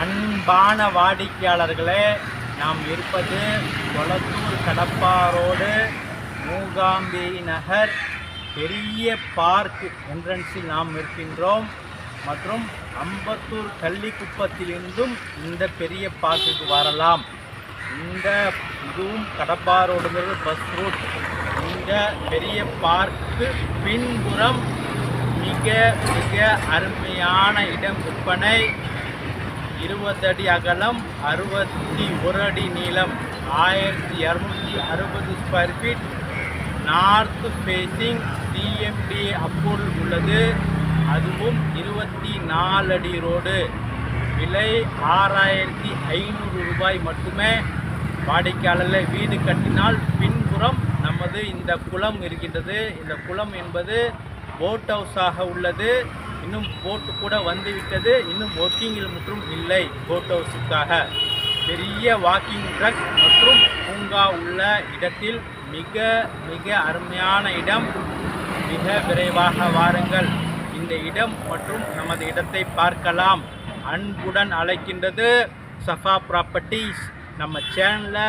அன்பான வாடிக்கையாளர்களே, நாம் இருப்பது கொளத்தூர் கடப்பா ரோடு மூகாம்பி நகர் பெரிய பார்க் என்ட்ரன்ஸில் நாம் இருக்கின்றோம். மற்றும் அம்பத்தூர் கள்ளிக்குப்பத்திலிருந்தும் இந்த பெரிய பார்க்குக்கு வரலாம். இதுவும் கடப்பா ரோடுங்கிறது பஸ் ரூட். இந்த பெரிய பார்க்கு பின்புறம் மிக மிக அருமையான இடம் விற்பனை. 20 அடி அகலம், 61 அடி நீளம், 1260 square feet, north facing CMD approval உள்ளது. அதுவும் 24 அடி ரோடு. விலை 6500 ரூபாய் மட்டுமே. வாடிக்கையாளர்கள் வீடு கட்டினால் பின்புறம் நமது இந்த குளம் இருக்கின்றது. இந்த குளம் என்பது போட் ஹவுஸாக உள்ளது. இன்னும் போட்டு கூட வந்துவிட்டது. இன்னும் ஒர்க்கிங்கில் மற்றும் இல்லை. போட் ஹவுஸுக்காக பெரிய வாக்கிங் ட்ரக் மற்றும் பூங்கா உள்ள இடத்தில் மிக மிக அருமையான இடம். மிக விரைவாக வாருங்கள். இந்த இடம் மற்றும் நமது இடத்தை பார்க்கலாம். அன்புடன் அழைக்கின்றது சஃபா ப்ராப்பர்ட்டிஸ். நம்ம சேனலை